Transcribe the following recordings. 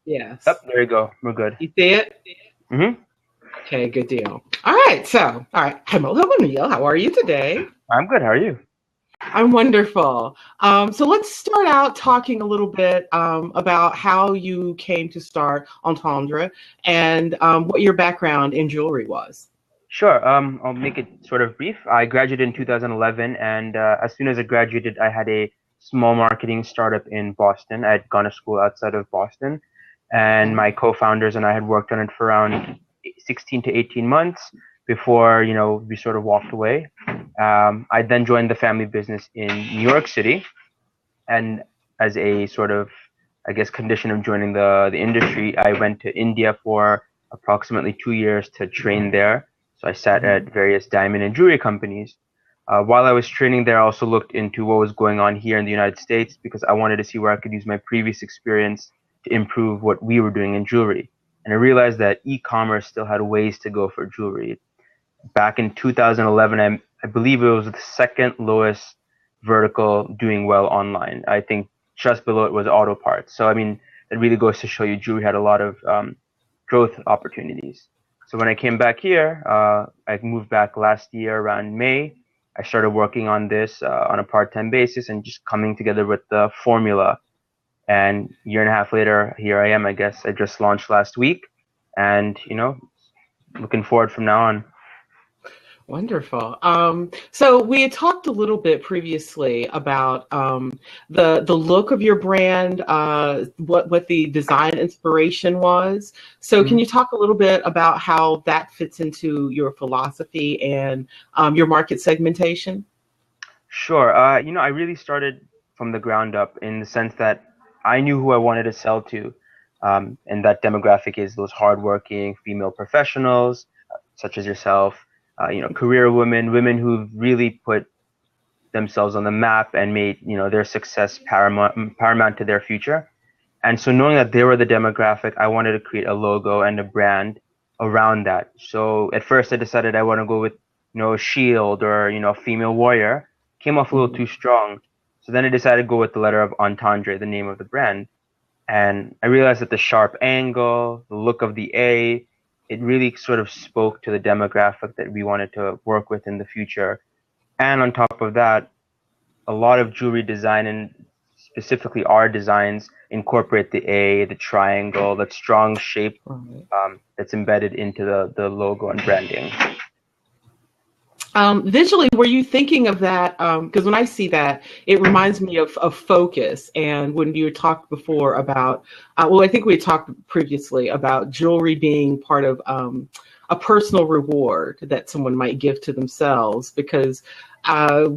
Yep, Yes. there you go. We're good. You see it? hmm Okay, good deal. All right. Hello, Monil. How are you today? I'm good. How are you? I'm wonderful. So let's start out talking a little bit about how you came to start Entendre and what your background in jewelry was. Sure. I'll make it sort of brief. I graduated in 2011, and as soon as I graduated, I had a small marketing startup in Boston. I had gone to school outside of Boston, and Okay. my co-founders and I had worked on it for around 16 to 18 months before, we sort of walked away. I then joined the family business in New York City, and as a sort of, I guess, condition of joining the industry, I went to India for approximately 2 years to train there. So I sat Mhm. at various diamond and jewelry companies. While I was training there, I also looked into what was going on here in the United States because I wanted to see where I could use my previous experience to improve what we were doing in jewelry. And I realized that e-commerce still had ways to go for jewelry. Back in 2011, I believe it was the second lowest vertical doing well online. I think just below it was auto parts. So, I mean, it really goes to show you jewelry had a lot of growth opportunities. So when I came back here, I moved back last year around May. I started working on this on a part-time basis and just coming together with the formula. And year and a half later, here I am, I guess. I just launched last week and, looking forward from now on. Wonderful. So we had talked a little bit previously about the look of your brand, what the design inspiration was. So can Mhm. you talk a little bit about how that fits into your philosophy and your market segmentation? Sure. I really started from the ground up in the sense that I knew who I wanted to sell to, and that demographic is those hardworking female professionals, such as yourself, career women, women who've really put themselves on the map and made, their success paramount to their future. And so knowing that they were the demographic, I wanted to create a logo and a brand around that. So at first I decided I want to go with, a shield or, a female warrior. Came off a little Mhm. too strong. So then I decided to go with the letter of Antandre, the name of the brand. And I realized that the sharp angle, the look of the A, it really sort of spoke to the demographic that we wanted to work with in the future. And on top of that, a lot of jewelry design and specifically our designs incorporate the A, the triangle, that strong shape Right. that's embedded into the logo and branding. Visually, were you thinking of that? Because when I see that, it reminds me of focus. And when you talked before about, well, I think we had talked previously about jewelry being part of a personal reward that someone might give to themselves because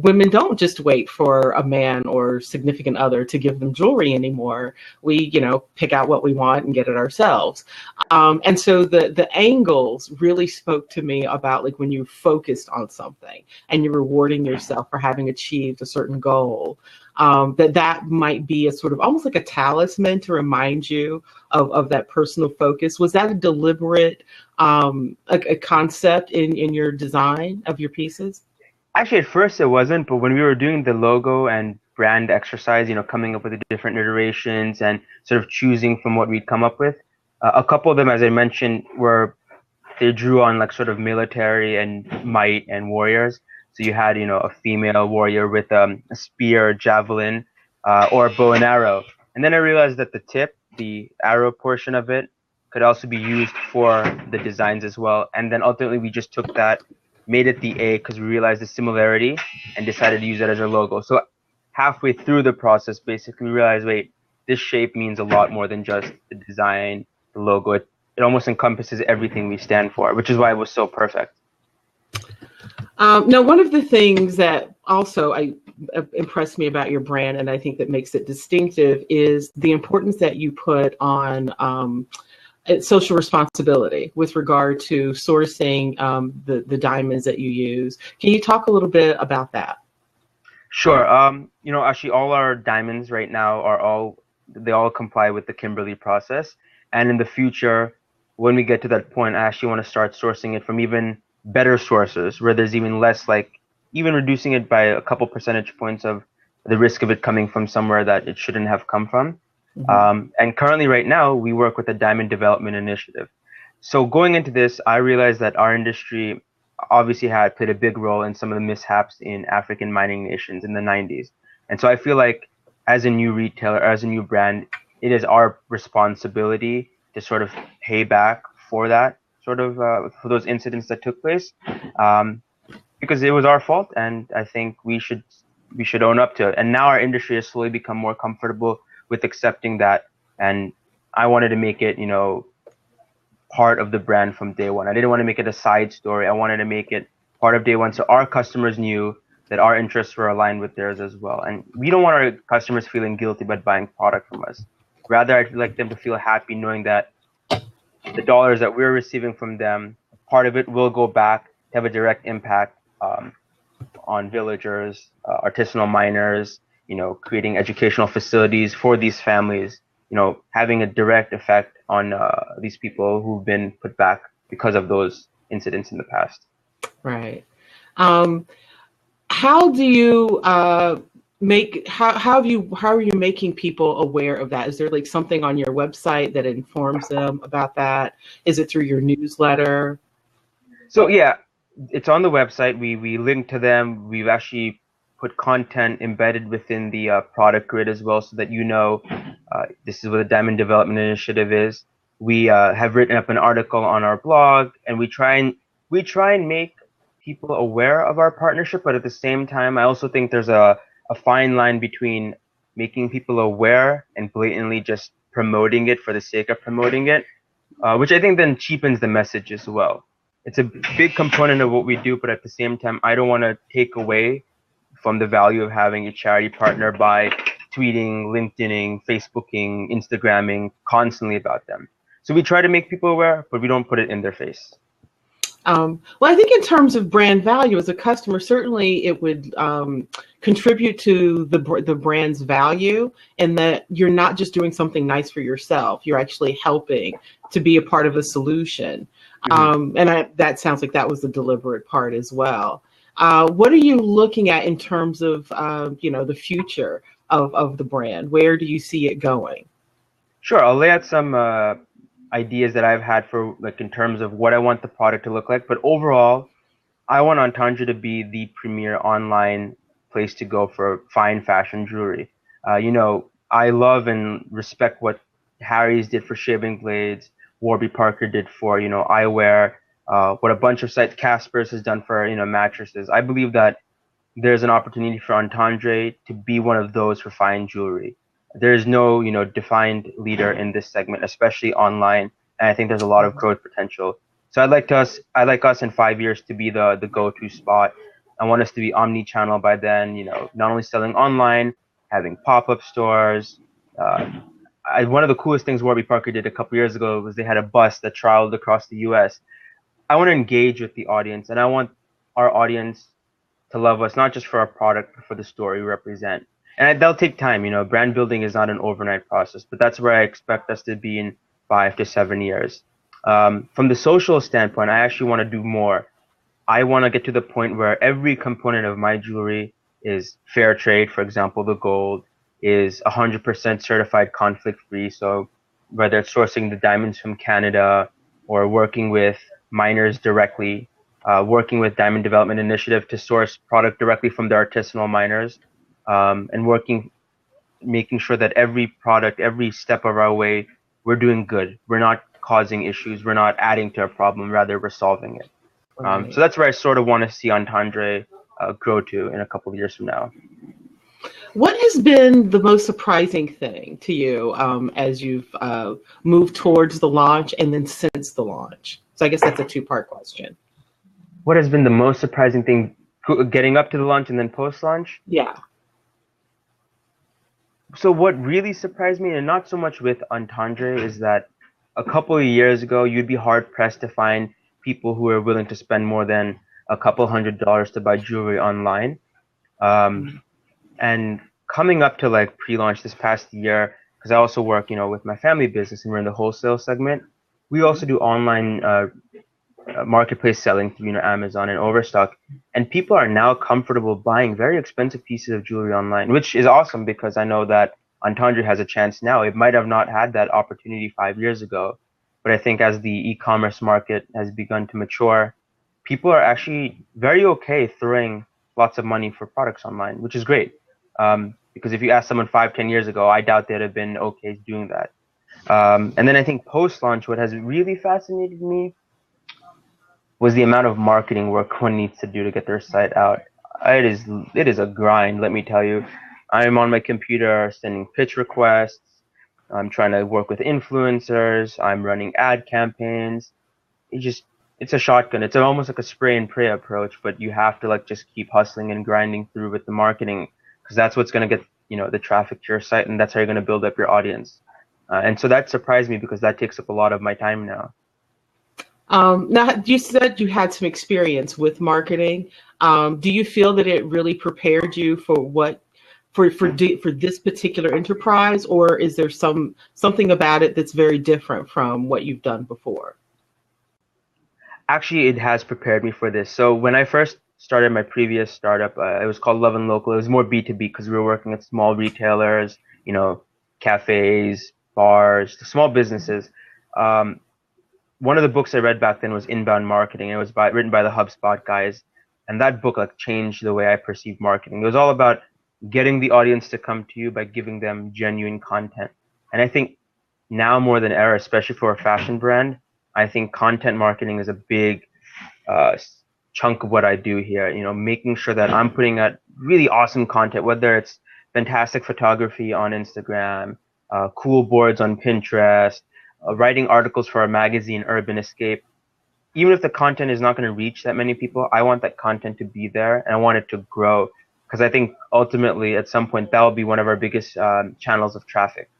women don't just wait for a man or significant other to give them jewelry anymore. We, pick out what we want and get it ourselves. And so the angles really spoke to me about like when you focused on something and you're rewarding yourself for having achieved a certain goal. That might be a sort of almost like a talisman to remind you of that personal focus. Was that a deliberate a concept in your design of your pieces? Actually, at first it wasn't, but when we were doing the logo and brand exercise, coming up with the different iterations and sort of choosing from what we'd come up with, a couple of them, as I mentioned, were they drew on like sort of military and might and warriors. So you had, a female warrior with a spear, javelin, or a bow and arrow. And then I realized that the tip, the arrow portion of it, could also be used for the designs as well. And then ultimately we just took that, made it the A because we realized the similarity and decided to use it as our logo. So halfway through the process, basically we realized, wait, this shape means a lot more than just the design, the logo. It almost encompasses everything we stand for, which is why it was so perfect. Now, one of the things that also impressed me about your brand, and I think that makes it distinctive, is the importance that you put on social responsibility with regard to sourcing the diamonds that you use. Can you talk a little bit about that? Sure. Actually, all our diamonds right now they all comply with the Kimberley process. And in the future, when we get to that point, I actually want to start sourcing it from even better sources where there's even less, like even reducing it by a couple percentage points of the risk of it coming from somewhere that it shouldn't have come from. Mm-hmm. And currently, right now, we work with the Diamond Development Initiative. So going into this, I realized that our industry obviously had played a big role in some of the mishaps in African mining nations in the 90s. And so I feel like as a new retailer, as a new brand, it is our responsibility to sort of pay back for that sort of for those incidents that took place, um, because it was our fault, and I think we should own up to it. And now our industry has slowly become more comfortable with accepting that, and I wanted to make it, part of the brand from day one. I didn't want to make it a side story. I wanted to make it part of day one, so our customers knew that our interests were aligned with theirs as well. And we don't want our customers feeling guilty about buying product from us. Rather, I'd like them to feel happy knowing that the dollars that we're receiving from them, part of it will go back to have a direct impact on villagers, artisanal miners, creating educational facilities for these families, having a direct effect on these people who've been put back because of those incidents in the past. Right. Um, how do you make how are you making people aware of that? Is there like something on your website that informs them about that? Is it through your newsletter? So yeah, it's on the website. We link to them. We've actually put content embedded within the product grid as well, so that this is what the Diamond Development Initiative is. We have written up an article on our blog, and we try and make people aware of our partnership. But at the same time, I also think there's a fine line between making people aware and blatantly just promoting it for the sake of promoting it, which I think then cheapens the message as well. It's a big component of what we do, but at the same time, I don't want to take away from the value of having a charity partner by tweeting, LinkedIning, Facebooking, Instagramming constantly about them. So we try to make people aware, but we don't put it in their face. Well, I think in terms of brand value as a customer, certainly it would contribute to the brand's value, and that you're not just doing something nice for yourself. You're actually helping to be a part of a solution. Mm-hmm. That sounds like that was the deliberate part as well. What are you looking at in terms of the future of the brand? Where do you see it going? Sure, I'll lay out some ideas that I've had for like in terms of what I want the product to look like. But overall, I want Antandre to be the premier online place to go for fine fashion jewelry. I love and respect what Harry's did for shaving blades, Warby Parker did for eyewear, what a bunch of sites Casper's has done for mattresses. I believe that there's an opportunity for Antandre to be one of those for fine jewelry. There is no defined leader in this segment, especially online, and I think there's a lot of growth potential. So I'd like us in 5 years to be the go-to spot. I want us to be omni-channel by then. Not only selling online, having pop-up stores. Uh, One of the coolest things Warby Parker did a couple years ago was they had a bus that traveled across the U.S. I want to engage with the audience, and I want our audience to love us not just for our product, but for the story we represent. And that'll take time. Brand building is not an overnight process, but that's where I expect us to be in 5 to 7 years. From the social standpoint, I actually want to do more. I want to get to the point where every component of my jewelry is fair trade. For example, the gold is 100% certified conflict free. So whether it's sourcing the diamonds from Canada or working with miners directly, working with Diamond Development Initiative to source product directly from the artisanal miners, and making sure that every product, every step of our way, we're doing good. We're not causing issues. We're not adding to a problem. Rather, we're solving it. So Right. that's where I sort of want to see Antandre grow to in a couple of years from now. What has been the most surprising thing to you as you've moved towards the launch and then since the launch? So I guess that's a two-part question. What has been the most surprising thing getting up to the launch and then post-launch? Yeah. So what really surprised me, and not so much with Antandre, is that a couple of years ago, you'd be hard pressed to find people who are willing to spend more than a couple $100 to buy jewelry online. And coming up to like pre-launch this past year, because I also work, with my family business and we're in the wholesale segment. We also do online marketplace selling through, Amazon and Overstock, and people are now comfortable buying very expensive pieces of jewelry online, which is awesome because I know that Antandre has a chance now. It might have not had that opportunity 5 years ago, but I think as the e-commerce market has begun to mature, people are actually very okay throwing lots of money for products online, which is great. Because if you ask someone 5, 10 years ago, I doubt they'd have been okay doing that. And then I think post-launch, what has really fascinated me was the amount of marketing work one needs to do to get their site out. It is a grind, let me tell you. I'm on my computer sending pitch requests. I'm trying to work with influencers. I'm running ad campaigns. It's a shotgun. It's almost like a spray and pray approach, but you have to like just keep hustling and grinding through with the marketing, because that's what's going to get, the traffic to your site, and that's how you're going to build up your audience. And so that surprised me because that takes up a lot of my time now. Now, you said you had some experience with marketing. Do you feel that it really prepared you for this particular enterprise, or is there something about it that's very different from what you've done before? Actually, it has prepared me for this. So when I first started my previous startup, it was called Love and Local. It was more B2B because we were working at small retailers, cafes, bars, small businesses. One of the books I read back then was Inbound Marketing. It was written by the HubSpot guys, and that book like changed the way I perceived marketing. It was all about getting the audience to come to you by giving them genuine content. And I think now more than ever, especially for a fashion brand, I think content marketing is a big chunk of what I do here. Making sure that I'm putting out really awesome content, whether it's fantastic photography on Instagram, cool boards on Pinterest, writing articles for a magazine, Urban Escape. Even if the content is not going to reach that many people, I want that content to be there, and I want it to grow, because I think ultimately at some point that will be one of our biggest channels of traffic.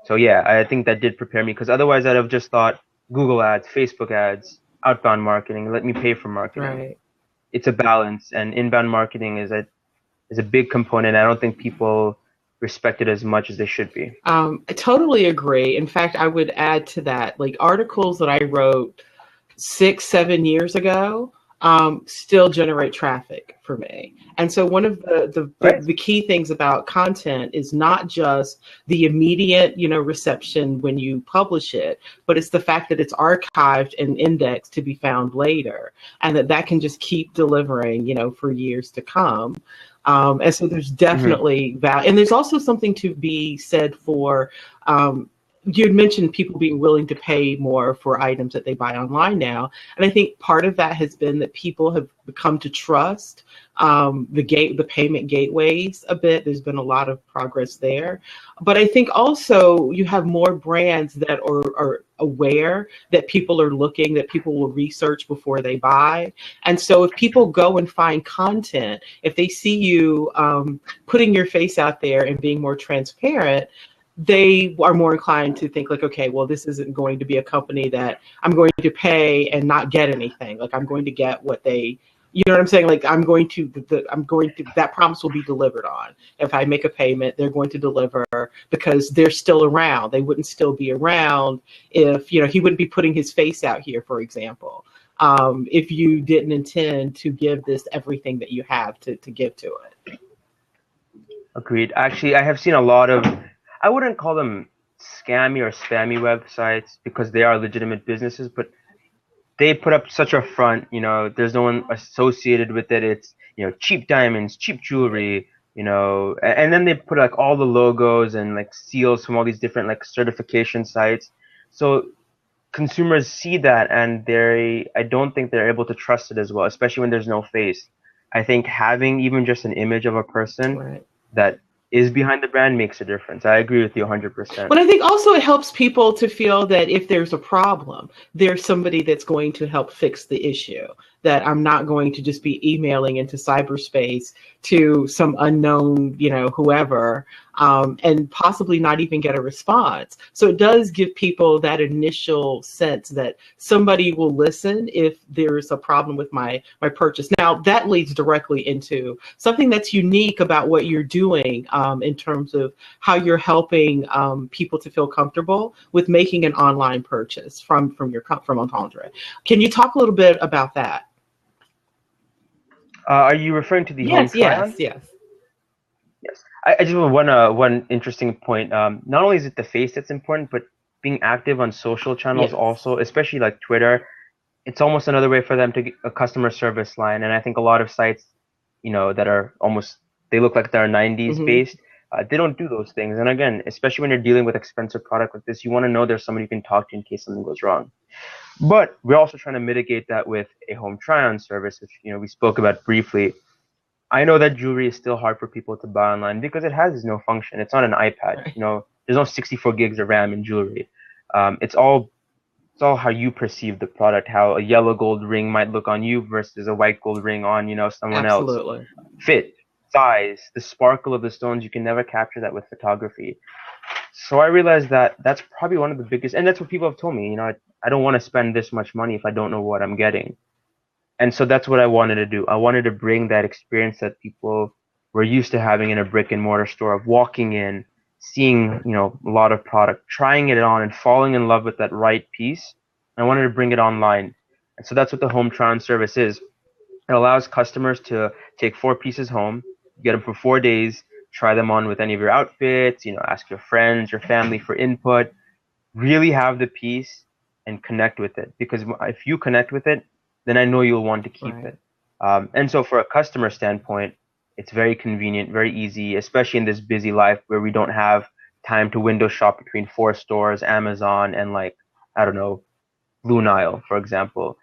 So yeah, I think that did prepare me, because otherwise I'd have just thought Google ads, Facebook ads, outbound marketing, let me pay for marketing. Right. It's a balance, and inbound marketing is a big component. I don't think people respect it as much as they should be. I totally agree. In fact, I would add to that, like articles that I wrote 6-7 years ago still generate traffic for me. And so one of the key things about content is not just the immediate, reception when you publish it, but it's the fact that it's archived and indexed to be found later, and that can just keep delivering, for years to come. And so there's definitely value. And there's also something to be said for, you had mentioned people being willing to pay more for items that they buy online now. And I think part of that has been that people have come to trust the payment gateways a bit. There's been a lot of progress there. But I think also you have more brands that are aware that people are looking, that people will research before they buy. And so if people go and find content, if they see you putting your face out there and being more transparent, they are more inclined to think like, okay, well, this isn't going to be a company that I'm going to pay and not get anything. Like I'm going to get what they, you know what I'm saying? Like that promise will be delivered on. If I make a payment, they're going to deliver because they're still around. They wouldn't still be around if, he wouldn't be putting his face out here, for example, if you didn't intend to give this everything that you have to give to it. Agreed. Actually, I have seen a lot of, I wouldn't call them scammy or spammy websites because they are legitimate businesses, but they put up such a front, there's no one associated with it. It's, cheap diamonds, cheap jewelry, and then they put like all the logos and like seals from all these different like certification sites. So consumers see that and I don't think they're able to trust it as well, especially when there's no face. I think having even just an image of a person that is behind the brand makes a difference. I agree with you 100%. But I think also it helps people to feel that if there's a problem, there's somebody that's going to help fix the issue, that I'm not going to just be emailing into cyberspace to some unknown, whoever, and possibly not even get a response. So it does give people that initial sense that somebody will listen if there's a problem with my purchase. Now, that leads directly into something that's unique about what you're doing in terms of how you're helping people to feel comfortable with making an online purchase from Antandre. Can you talk a little bit about that? Are you referring to the home try-on? Yes. Yes. I just want one interesting point. Not only is it the face that's important, but being active on social channels Yes. also, especially like Twitter. It's almost another way for them to get a customer service line. And I think a lot of sites, that are almost, they look like they're 90s Hmm. based. They don't do those things. And again, especially when you're dealing with expensive product like this, you want to know there's somebody you can talk to in case something goes wrong. But we're also trying to mitigate that with a home try-on service, which we spoke about briefly. I know that jewelry is still hard for people to buy online because it has no function. It's not an iPad. Right. There's no 64 gigs of RAM in jewelry. It's all how you perceive the product, how a yellow gold ring might look on you versus a white gold ring on, someone else. Absolutely. Fit, size, the sparkle of the stones, you can never capture that with photography. So I realized that that's probably one of the biggest, and that's what people have told me, I don't want to spend this much money if I don't know what I'm getting. And so that's what I wanted to do. I wanted to bring that experience that people were used to having in a brick and mortar store of walking in, seeing, a lot of product, trying it on and falling in love with that right piece. I wanted to bring it online. And so that's what the home try on service is. It allows customers to take 4 pieces home, get them for 4 days, try them on with any of your outfits, ask your friends, your family for input, really have the piece and connect with it. Because if you connect with it, then I know you'll want to keep Right. it. And so, for a customer standpoint, it's very convenient, very easy, especially in this busy life where we don't have time to window shop between 4 stores, Amazon, and like, I don't know, Blue Nile, for example.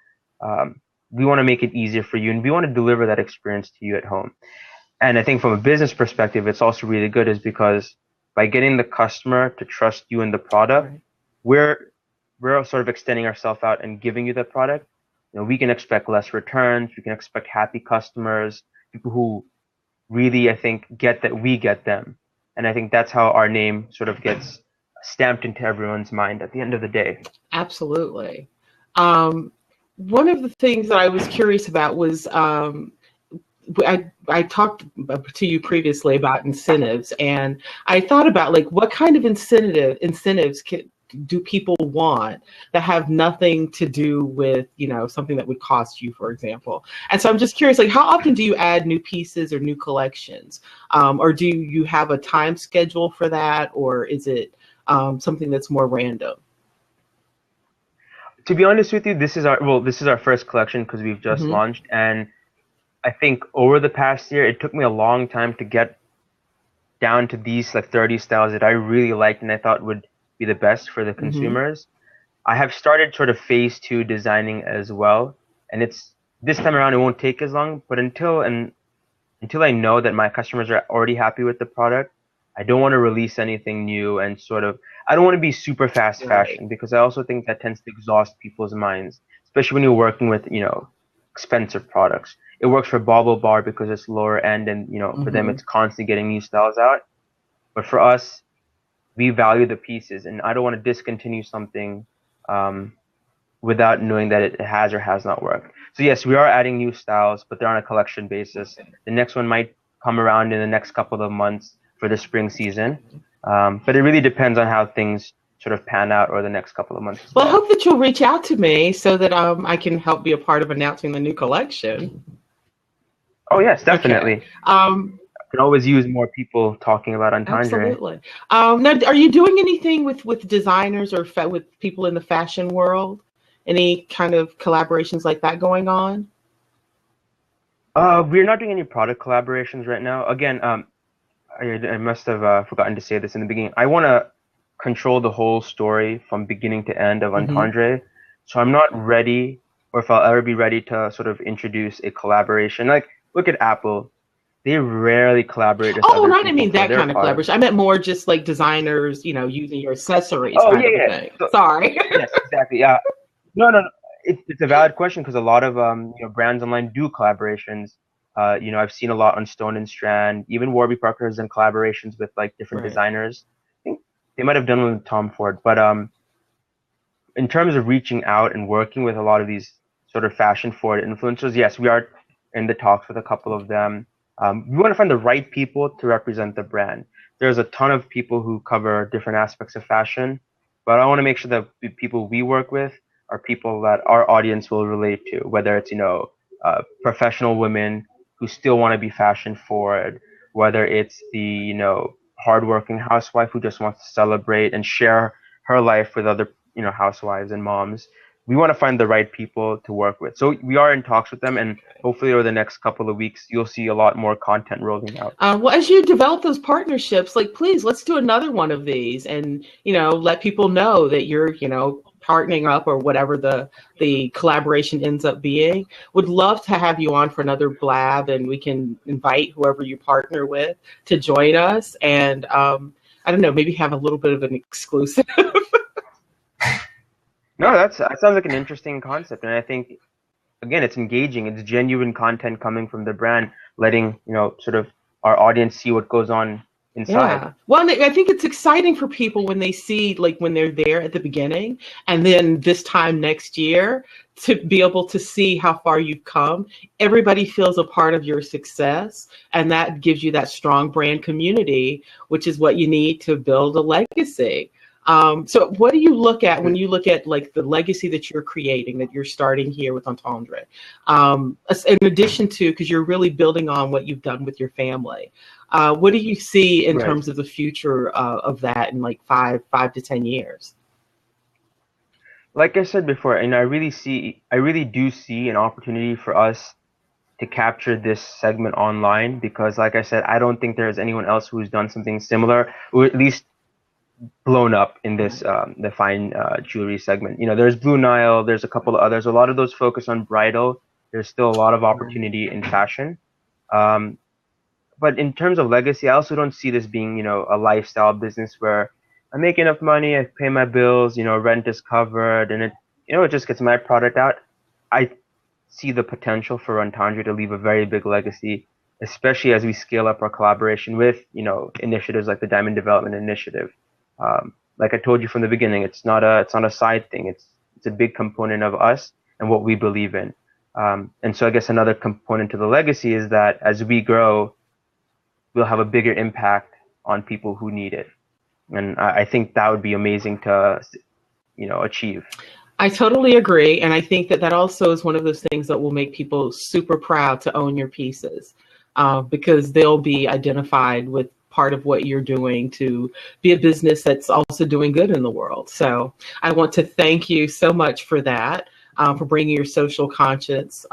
We want to make it easier for you and we want to deliver that experience to you at home. And I think from a business perspective, it's also really good is because by getting the customer to trust you and the product, Right. we're we're sort of extending ourselves out and giving you the product. We can expect less returns. We can expect happy customers, people who really, I think, get that we get them. And I think that's how our name sort of gets stamped into everyone's mind at the end of the day. Absolutely. Um, One of the things that I was curious about was I talked to you previously about incentives, and I thought about like what kind of incentives do people want that have nothing to do with something that would cost you, for example. And so I'm just curious, like how often do you add new pieces or new collections, or do you have a time schedule for that, or is it something that's more random? To be honest with you, this is our first collection because we've just Hmm. launched, and I think over the past year, it took me a long time to get down to these like 30 styles that I really liked and I thought would be the best for the Hmm. consumers. I have started sort of phase two designing as well, and it's this time around it won't take as long, but until I know that my customers are already happy with the product, I don't want to release anything new and sort of I don't want to be super fast Right. fashion because I also think that tends to exhaust people's minds, especially when you're working with, expensive products. It works for Bobble Bar because it's lower end and, for them Hmm. it's constantly getting new styles out. But for us, we value the pieces and I don't want to discontinue something um, without knowing that it has or has not worked. So yes, we are adding new styles, but they're on a collection basis. Okay. The next one might come around in the next couple of months for the spring season. But it really depends on how things sort of pan out over the next couple of months as Well, I well. hope that you'll reach out to me so that I can help be a part of announcing the new collection. Oh yes, Okay. definitely. Um, Can always use more people talking about Antandre. Absolutely. Now, are you doing anything with designers or with people in the fashion world? Any kind of collaborations like that going on? We're not doing any product collaborations right now. Again, I must have forgotten to say this in the beginning. I want to control the whole story from beginning to end of Hmm. Entendre. So I'm not ready, or if I'll ever be ready to sort of introduce a collaboration. Like, look at Apple. They rarely collaborate with Oh, other no, I didn't people mean for that their kind of products. collaboration. I meant more just like designers, using your accessories Oh, kind yeah, of a yeah. thing. So, Sorry. yes, exactly. Yeah. No, no, no. It's a valid question because a lot of brands online do collaborations. I've seen a lot on Stone and Strand. Even Warby Parker has done collaborations with like different Right. designers. I think they might have done one with Tom Ford. But in terms of reaching out and working with a lot of these sort of fashion forward influencers, yes, we are in the talks with a couple of them. We want to find the right people to represent the brand. There's a ton of people who cover different aspects of fashion, but I want to make sure that the people we work with are people that our audience will relate to, whether it's, professional women who still want to be fashion forward, whether it's the, hardworking housewife who just wants to celebrate and share her life with other, housewives and moms. We want to find the right people to work with. So we are in talks with them, and hopefully over the next couple of weeks, you'll see a lot more content rolling out. Well, as you develop those partnerships, like, please, let's do another one of these, and, let people know that you're, partnering up or whatever the collaboration ends up being. Would love to have you on for another blab, and we can invite whoever you partner with to join us. And I don't know, maybe have a little bit of an exclusive. No, that sounds like an interesting concept, and I think, again, it's engaging. It's genuine content coming from the brand, letting sort of our audience see what goes on inside. Yeah. Well, I think it's exciting for people when they see, like, when they're there at the beginning, and then this time next year to be able to see how far you've come. Everybody feels a part of your success, and that gives you that strong brand community, which is what you need to build a legacy. So what do you look at when you look at, like, the legacy that you're creating, that you're starting here with Antandre? In addition to, because you're really building on what you've done with your family, what do you see in terms of the future of that in like 5 to 10 years? Like I said before, and I really do see an opportunity for us to capture this segment online, because, like I said, I don't think there's anyone else who's done something similar, or at least blown up in this the fine jewelry segment. There's Blue Nile, there's a couple of others. A lot of those focus on bridal. There's still a lot of opportunity in fashion. But in terms of legacy, I also don't see this being, a lifestyle business where I make enough money, I pay my bills, rent is covered, and it just gets my product out. I see the potential for Antandre to leave a very big legacy, especially as we scale up our collaboration with, initiatives like the Diamond Development Initiative. Like I told you from the beginning, it's not a side thing. It's a big component of us and what we believe in. And so I guess another component to the legacy is that as we grow, we'll have a bigger impact on people who need it. And I think that would be amazing to, achieve. I totally agree. And I think that also is one of those things that will make people super proud to own your pieces, because they'll be identified with part of what you're doing to be a business that's also doing good in the world. So I want to thank you so much for that, for bringing your social conscience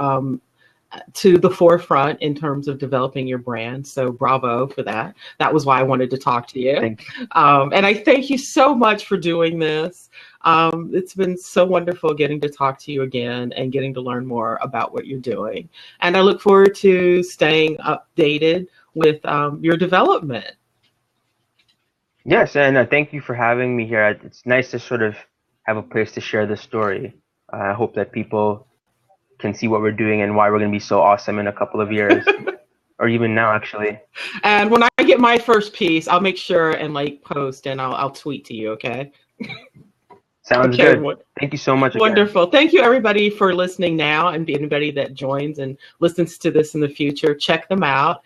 to the forefront in terms of developing your brand. So bravo for that. That was why I wanted to talk to you. Thank you. And I thank you so much for doing this. It's been so wonderful getting to talk to you again and getting to learn more about what you're doing. And I look forward to staying updated with your development. Yes, and thank you for having me here. It's nice to sort of have a place to share this story. I hope that people can see what we're doing and why we're going to be so awesome in a couple of years, or even now, actually. And when I get my first piece, I'll make sure and post, and I'll tweet to you. Okay. Sounds good. Thank you so much. Wonderful. Again. Thank you, everybody, for listening now, and anybody that joins and listens to this in the future, check them out.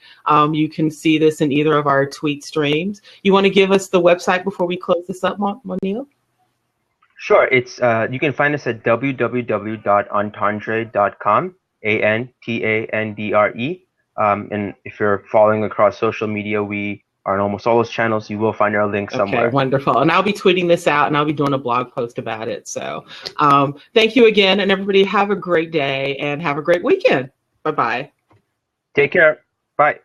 You can see this in either of our tweet streams. You want to give us the website before we close this up, Monil? Sure. It's you can find us at www.antandre.com, Antandre. And if you're following across social media, we are on almost all those channels. You will find our link somewhere. Okay, wonderful. And I'll be tweeting this out, and I'll be doing a blog post about it. So thank you again, and everybody have a great day and have a great weekend. Bye-bye. Take care. Bye.